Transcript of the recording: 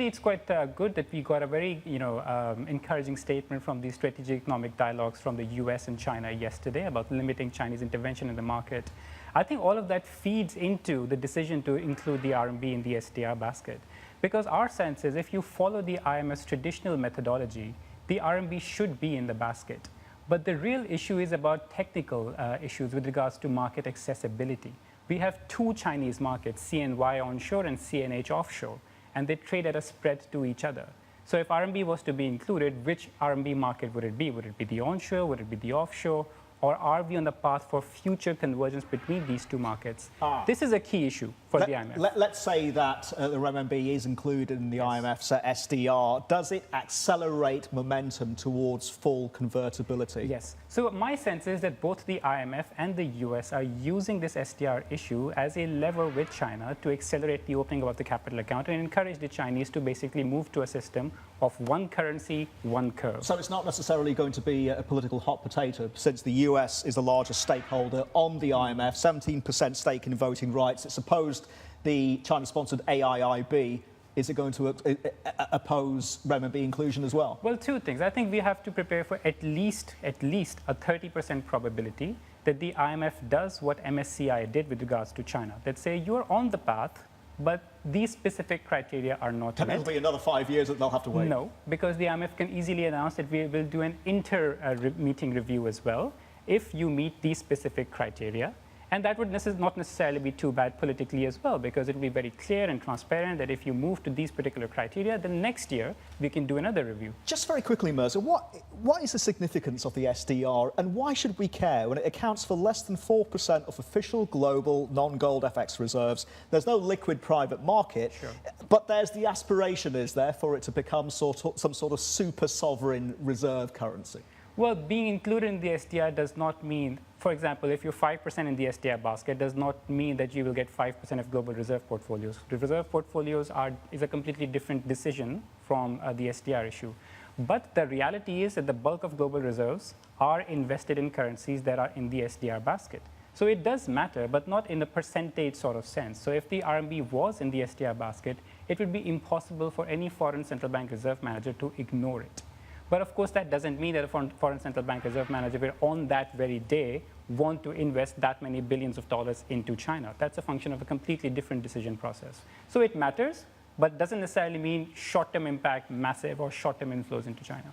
It's quite good that we got a very, encouraging statement from the strategic economic dialogues from the US and China yesterday about limiting Chinese intervention in the market. I think all of that feeds into the decision to include the RMB in the SDR basket. Because our sense is if you follow the IMF's traditional methodology, the RMB should be in the basket. But the real issue is about technical issues with regards to market accessibility. We have two Chinese markets, CNY onshore and CNH offshore, and they trade at a spread to each other. So if RMB was to be included, which RMB market would it be? Would it be the onshore? Would it be the offshore? Or are we on the path for future convergence between these two markets? This is a key issue for the IMF. Let's say that the renminbi is included in the IMF's SDR. Does it accelerate momentum towards full convertibility? Yes. So my sense is that both the IMF and the US are using this SDR issue as a lever with China to accelerate the opening of the capital account and encourage the Chinese to basically move to a system of one currency, one curve. So it's not necessarily going to be a political hot potato, since the US is the largest stakeholder on the IMF, 17% stake in voting rights. It's supposed the China-sponsored AIIB is going to oppose renminbi inclusion as well? Well, two things. I think we have to prepare for at least a 30% probability that the IMF does what MSCI did with regards to China. That say you're on the path, but these specific criteria are not met. It'll be another 5 years that they'll have to wait. No, because the IMF can easily announce that we will do an inter-meeting review as well if you meet these specific criteria. And that would not necessarily be too bad politically as well, because it will be very clear and transparent that if you move to these particular criteria, then next year we can do another review. Just very quickly, Mirza, what is the significance of the SDR, and why should we care when it accounts for less than 4% of official global non-gold FX reserves? There's no liquid private market, sure, but there's the aspiration, is there, for it to become some sort of super sovereign reserve currency? Well, being included in the SDR does not mean, for example, if you're 5% in the SDR basket, does not mean that you will get 5% of global reserve portfolios. The reserve portfolios is a completely different decision from the SDR issue. But the reality is that the bulk of global reserves are invested in currencies that are in the SDR basket. So it does matter, but not in a percentage sort of sense. So if the RMB was in the SDR basket, it would be impossible for any foreign central bank reserve manager to ignore it. But of course, that doesn't mean that a foreign central bank reserve manager will, on that very day, want to invest that many billions of dollars into China. That's a function of a completely different decision process. So it matters, but doesn't necessarily mean short-term impact, massive, or short-term inflows into China.